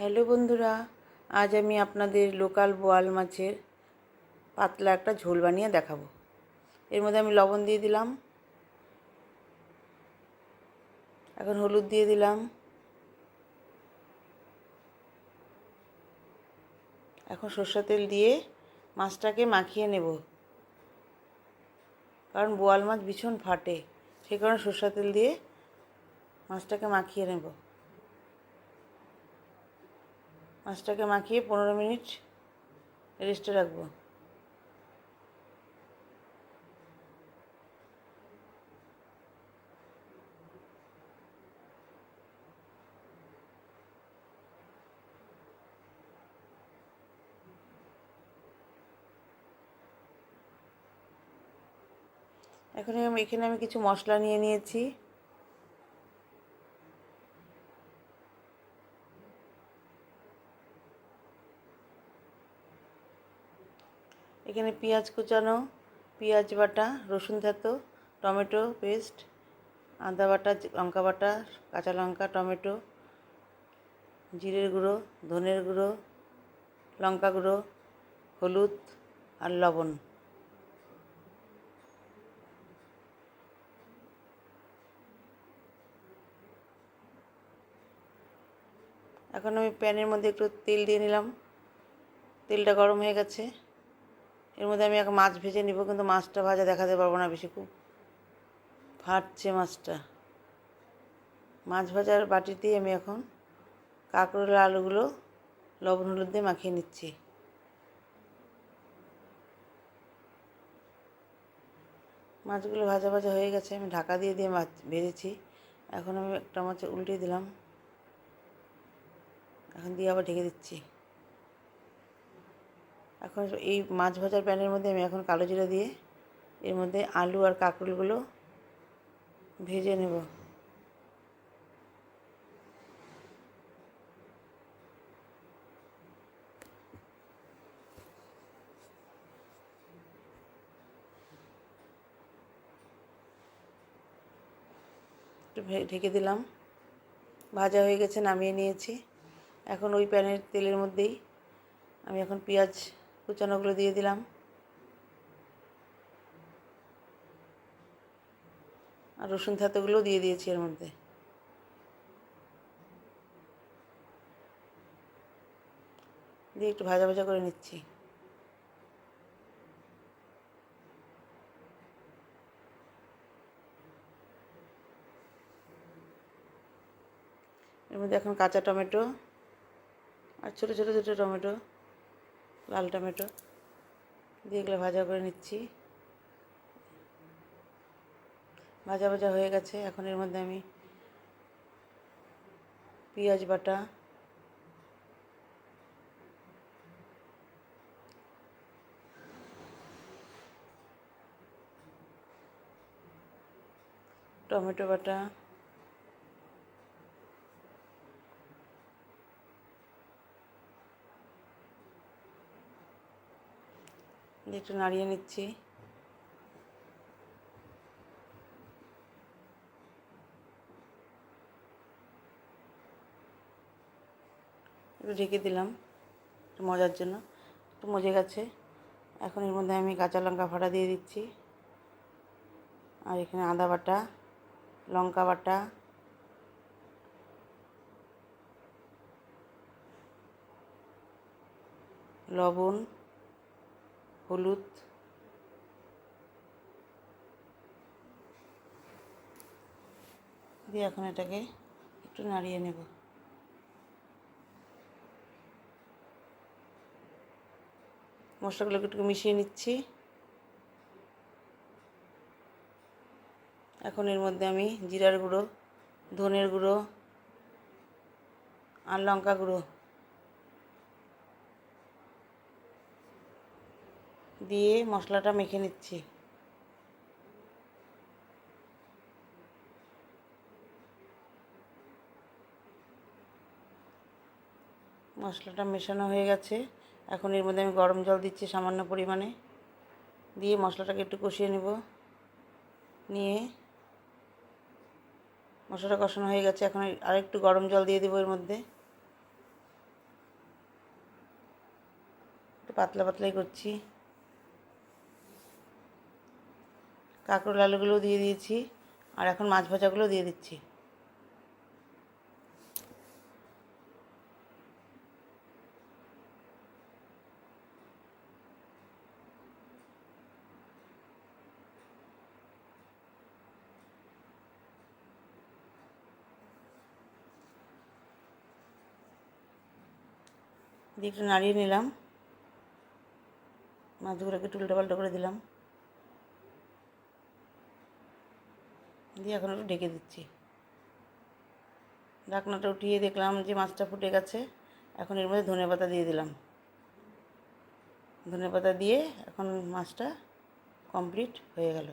Hello বন্ধুরা, আজ আমি আপনাদের লোকাল বোয়াল মাছের পাতলা একটা ঝোল বানিয়ে দেখাবো। এর মধ্যে আমি লবণ দিয়ে দিলাম, এখন হলুদ দিয়ে দিলাম, এখন সরষের তেল দিয়ে মাছটাকে মাখিয়ে নেব, কারণ বোয়াল মাছ ভীষণ ফাটে, সেই কারণে সরষের তেল দিয়ে মাছটাকে মাখিয়ে নেব। মাছটাকে মাখিয়ে 15 মিনিট রেস্টে রাখবো। এখানে আমি কিছু মশলা নিয়ে নিয়েছি। এখানে পেঁয়াজ কুচানো, পেঁয়াজ বাটা, রসুন থেতো, টমেটো পেস্ট, আদা বাটা, লঙ্কা বাটা, কাঁচা লঙ্কা, টমেটো, জিরের গুঁড়ো, ধনের গুঁড়ো, লঙ্কা গুঁড়ো, হলুদ আর লবণ। এখন আমি প্যানের মধ্যে একটু তেল দিয়ে নিলাম। তেলটা গরম হয়ে গেছে। এর মধ্যে আমি এখন মাছ ভেজে নিব, কিন্তু মাছটা ভাজা দেখাতে পারবো না, বেশি খুব ফাটছে মাছটা। মাছ ভাজার বাটিতেই আমি এখন কাঁকরোলের আলুগুলো লবণ হলুদ দিয়ে মাখিয়ে নিচ্ছি। মাছগুলো ভাজা ভাজা হয়ে গেছে, আমি ঢাকা দিয়ে দিয়ে মাছ ভেজেছি। এখন আমি একটা মাছ উল্টে দিলাম, এখন দিয়ে আবার ঢেকে দিচ্ছি। এখন এই মাছ ভাজার প্যানের মধ্যে আমি এখন কালো জিরা দিয়ে এর মধ্যে আলু আর কাঁকরোলগুলো ভেজে নেব। একটু ঢেকে দিলাম, ভাজা হয়ে গেছে, নামিয়ে নিয়েছি। এখন ওই প্যানের তেলের মধ্যেই আমি এখন পেঁয়াজ কুচানোগুলো দিয়ে দিলাম, আর রসুন থেতোগুলোও দিয়ে দিয়েছি এর মধ্যে। দিয়ে একটু ভাজা ভাজা করে নিচ্ছি। এর মধ্যে এখন কাঁচা টমেটো আর ছোটো ছোটো ছোটো টমেটো, লাল টমেটো দিয়ে এগুলো ভাজা করে নিচ্ছি। ভাজা ভাজা হয়ে গেছে, এখন এর মধ্যে আমি পেঁয়াজ বাটা, টমেটো বাটা, একটু নাড়িয়ে নিচ্ছি। একটু ঢেকে দিলাম একটু মজার জন্য, একটু মজে গেছে। এখন এর মধ্যে আমি কাঁচা লঙ্কা ফাটা দিয়ে দিচ্ছি, আর এখানে আদা বাটা, লঙ্কা বাটা, লবণ, হলুদ দিয়ে এখন এটাকে একটু নাড়িয়ে নেব। মশলাগুলোকে একটু মিশিয়ে নিচ্ছি। এখন এর মধ্যে আমি জিরার গুঁড়ো, ধনের গুঁড়ো আর লঙ্কা গুঁড়ো দিয়ে মশলাটা মেখে নিচ্ছি। মশলাটা মেশানো হয়ে গেছে, এখন এর মধ্যে আমি গরম জল দিচ্ছি সামান্য পরিমাণে, দিয়ে মশলাটাকে একটু কষিয়ে নেব। নিয়ে মশলাটা কষানো হয়ে গেছে, এখন আরেকটু গরম জল দিয়ে দেবো এর মধ্যে। পাতলা পাতলাই করছি। কাঁকরোল আলুগুলো দিয়ে দিয়েছি, আর এখন মাছ ভাজাগুলো দিয়ে দিচ্ছি। দিয়ে একটু নাড়িয়ে নিলাম, মাছগুলোকে একটু উল্টোপাল্টা করে দিলাম, দিয়ে এখন একটু ঢেকে দিচ্ছি। ঢাকনাটা উঠিয়ে দেখলাম যে মাছটা ফুটে গেছে। এখন এর মধ্যে ধনেপাতা দিয়ে দিলাম। ধনেপাতা দিয়ে এখন মাছটা কমপ্লিট হয়ে গেল।